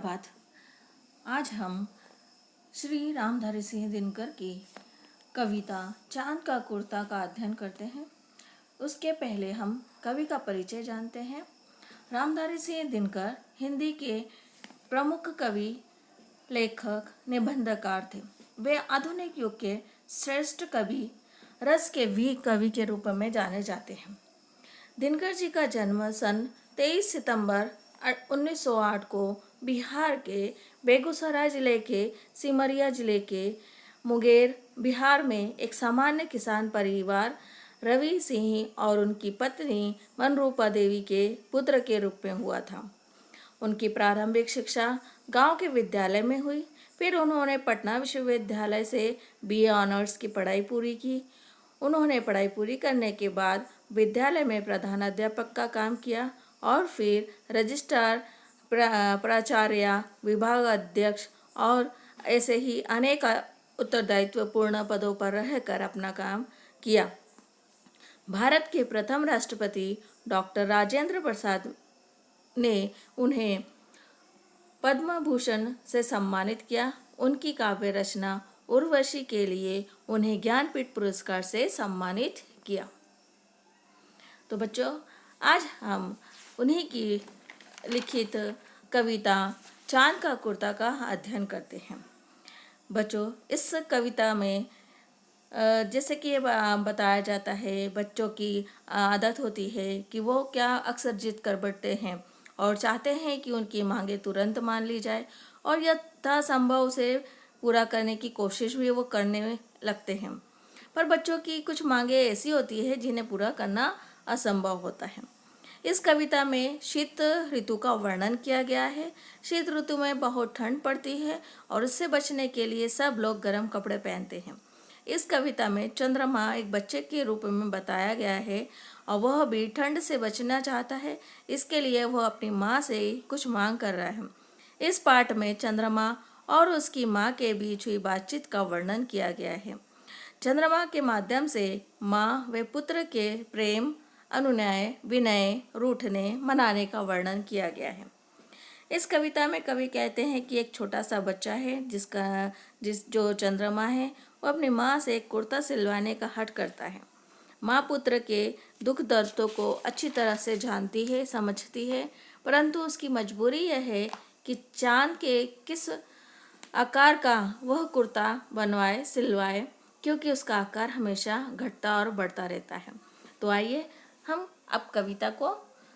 बात आज हम श्री रामधारी सिंह दिनकर की कविता चांद का कुर्ता का अध्ययन करते हैं। उसके पहले हम कवि का परिचय जानते हैं। रामधारी सिंह दिनकर हिंदी के प्रमुख कवि, लेखक, निबंधकार थे। वे आधुनिक युग के श्रेष्ठ कवि, रस के वी कवि के रूप में जाने जाते हैं। दिनकर जी का जन्म सन 23 सितंबर 1908 को बिहार के बेगूसराय जिले के सिमरिया जिले के मुंगेर, बिहार में एक सामान्य किसान परिवार रवि सिंह और उनकी पत्नी मनरूपा देवी के पुत्र के रूप में हुआ था। उनकी प्रारंभिक शिक्षा गांव के विद्यालय में हुई। फिर उन्होंने पटना विश्वविद्यालय से बीए ऑनर्स की पढ़ाई पूरी की। उन्होंने पढ़ाई पूरी करने के बाद विद्यालय में प्रधानाध्यापक का काम किया और फिर रजिस्ट्रार, प्राचार्य, विभाग अध्यक्ष और ऐसे ही अनेक उत्तरदायित्वपूर्ण पदों पर रहकर अपना काम किया। भारत के प्रथम राष्ट्रपति डॉक्टर राजेंद्र प्रसाद ने उन्हें पद्म भूषण से सम्मानित किया। उनकी काव्य रचना उर्वशी के लिए उन्हें ज्ञानपीठ पुरस्कार से सम्मानित किया। तो बच्चों, आज हम उन्हीं की लिखित कविता चांद का कुर्ता का अध्ययन करते हैं। बच्चों, इस कविता में जैसे कि बताया जाता है, बच्चों की आदत होती है कि वो क्या अक्सर जिद कर बैठते हैं और चाहते हैं कि उनकी मांगे तुरंत मान ली जाए और यथासंभव उसे पूरा करने की कोशिश भी वो करने में लगते हैं। पर बच्चों की कुछ मांगे ऐसी होती है जिन्हें पूरा करना असंभव होता है। इस कविता में शीत ऋतु का वर्णन किया गया है। शीत ऋतु में बहुत ठंड पड़ती है और इससे बचने के लिए सब लोग गर्म कपड़े पहनते हैं। इस कविता में चंद्रमा एक बच्चे के रूप में बताया गया है और वह भी ठंड से बचना चाहता है। इसके लिए वह अपनी माँ से कुछ मांग कर रहा है। इस पाठ में चंद्रमा और उसकी माँ के बीच हुई बातचीत का वर्णन किया गया है। चंद्रमा के माध्यम से माँ व पुत्र के प्रेम, अनुनय, विनय, रूठने, मनाने का वर्णन किया गया है। इस कविता में कवि कहते हैं कि एक छोटा सा बच्चा है जो चंद्रमा है, वो अपनी माँ से एक कुर्ता सिलवाने का हठ करता है। माँ पुत्र के दुख दर्दों को अच्छी तरह से जानती है, समझती है, परंतु उसकी मजबूरी यह है कि चांद के किस आकार का वह कुर्ता बनवाए, सिलवाए, क्योंकि उसका आकार हमेशा घटता और बढ़ता रहता है। तो आइए हम अब कविता को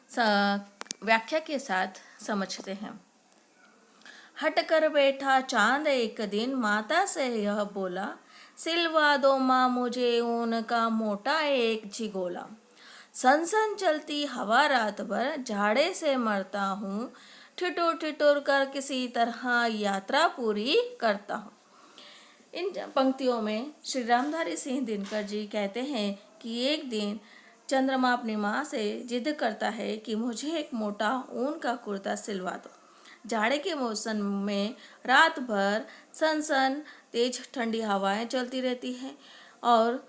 व्याख्या के साथ समझते हैं। हट कर बैठा चांद एक दिन, माता से यह बोला, सिलवा दो माँ मुझे ऊन का मोटा एक झिगोला। सन सन चलती हवा रात भर, झाड़े से मरता हूँ, ठिठुर ठिठुर कर किसी तरह यात्रा पूरी करता हूँ। इन पंक्तियों में श्री रामधारी सिंह दिनकर जी कहते हैं कि एक दिन चंद्रमा अपनी माँ से जिद करता है कि मुझे एक मोटा ऊन का कुर्ता सिलवा दो। जाड़े के मौसम में रात भर सन तेज ठंडी हवाएं चलती रहती हैं और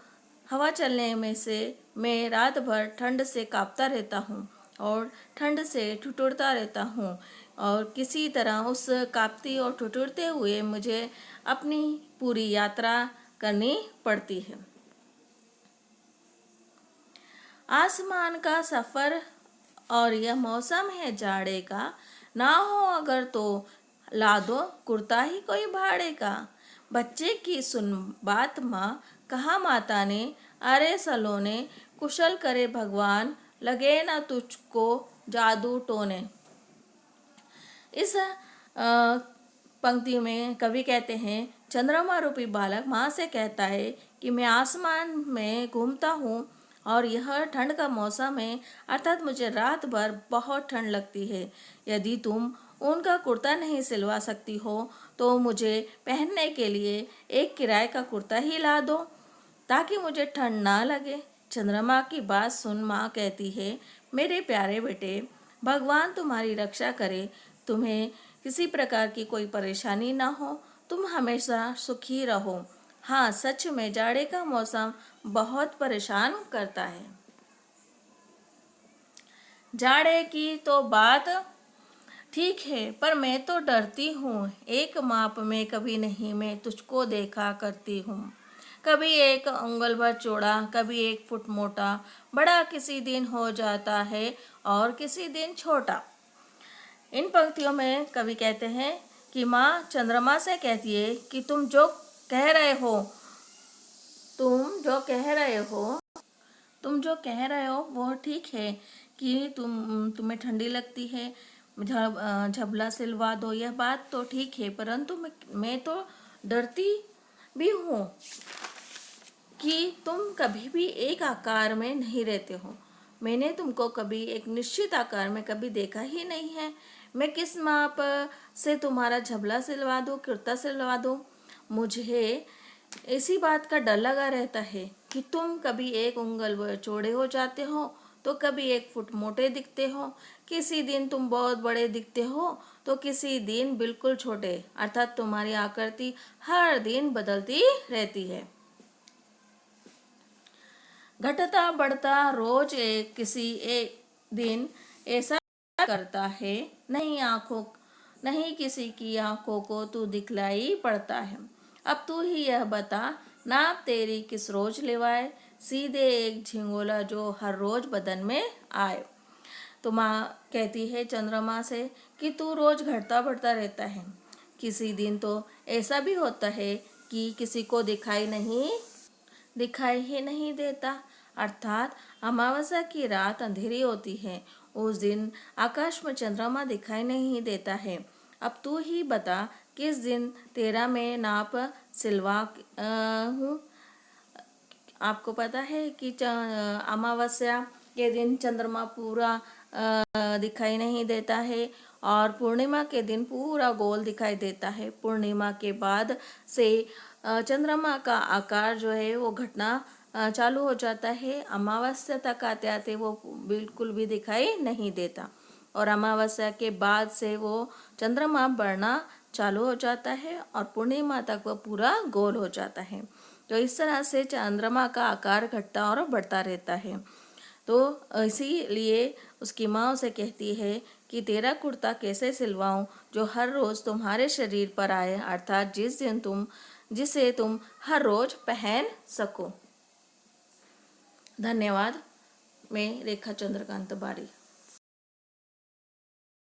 हवा चलने में से मैं रात भर ठंड से कांपता रहता हूँ और ठंड से ठिठुरता रहता हूँ और किसी तरह उस कांपती और ठिठुरते हुए मुझे अपनी पूरी यात्रा करनी पड़ती है। आसमान का सफ़र और यह मौसम है जाड़े का, ना हो अगर तो ला दो कुर्ता ही कोई भाड़े का। बच्चे की सुन बात माँ, कहा माता ने, अरे सलोने, कुशल करे भगवान, लगे ना तुझको जादू टोने। इस पंक्ति में कवि कहते हैं, चंद्रमा रूपी बालक माँ से कहता है कि मैं आसमान में घूमता हूँ और यह ठंड का मौसम है, अर्थात मुझे रात भर बहुत ठंड लगती है। यदि तुम उनका कुर्ता नहीं सिलवा सकती हो तो मुझे पहनने के लिए एक किराए का कुर्ता ही ला दो ताकि मुझे ठंड ना लगे। चंद्रमा की बात सुन माँ कहती है, मेरे प्यारे बेटे, भगवान तुम्हारी रक्षा करे, तुम्हें किसी प्रकार की कोई परेशानी ना हो, तुम हमेशा सुखी रहो। हाँ, सच में जाड़े का मौसम बहुत परेशान करता है। जाड़े की तो बात ठीक है, पर मैं तो डरती हूँ, एक माप में कभी नहीं मैं तुझको देखा करती हूँ। कभी एक उंगल भर चौड़ा, कभी 1 फुट मोटा, बड़ा किसी दिन हो जाता है और किसी दिन छोटा। इन पंक्तियों में कवि कहते हैं कि माँ चंद्रमा से कहती है कि कह रहे हो तुम जो कह रहे हो तुम जो कह रहे हो वो ठीक है कि तुम्हें ठंडी लगती है, झबला सिलवा दो, यह बात तो ठीक है, परंतु मैं तो डरती भी हूँ कि तुम कभी भी एक आकार में नहीं रहते हो। मैंने तुमको कभी एक निश्चित आकार में कभी देखा ही नहीं है। मैं किस माप से तुम्हारा झबला सिलवा दूँ, कुर्ता सिलवा दूँ? मुझे इसी बात का डर लगा रहता है कि तुम कभी 1 उंगल चौड़े हो जाते हो तो कभी 1 फुट मोटे दिखते हो, किसी दिन तुम बहुत बड़े दिखते हो तो किसी दिन बिल्कुल छोटे, अर्थात तुम्हारी आकृति हर दिन बदलती रहती है। घटता बढ़ता रोज किसी एक दिन ऐसा करता है, नहीं किसी की आंखों को तू दिखलाई पड़ता है। अब तू ही यह बता, नाप तेरी किस रोज लेवाए, सीधे एक झिंगोला जो हर रोज बदन में आए। तो माँ कहती है चंद्रमा से कि तू रोज घटता बढ़ता रहता है, किसी दिन तो ऐसा भी होता है कि किसी को दिखाई ही नहीं देता, अर्थात अमावस्या की रात अंधेरी होती है, उस दिन आकाश में चंद्रमा दिखाई नहीं देता है। अब तू ही बता किस दिन तेरा मैं नाप सिलवा हूँ। आपको पता है कि अमावस्या के दिन चंद्रमा पूरा दिखाई नहीं देता है और पूर्णिमा के दिन पूरा गोल दिखाई देता है। पूर्णिमा के बाद से चंद्रमा का आकार जो है वो घटना चालू हो जाता है। अमावस्या तक आते आते वो बिल्कुल भी दिखाई नहीं देता और अमावस्या के बाद से वो चंद्रमा बढ़ना चालू हो जाता है और पूर्णिमा तक वो पूरा गोल हो जाता है। तो इस तरह से चंद्रमा का आकार घटता और बढ़ता रहता है। तो इसीलिए उसकी माँ उसे कहती है कि तेरा कुर्ता कैसे सिलवाऊं जो हर रोज़ तुम्हारे शरीर पर आए, अर्थात जिसे तुम हर रोज़ पहन सको। धन्यवाद। मैं रेखा चंद्रकांत बारी।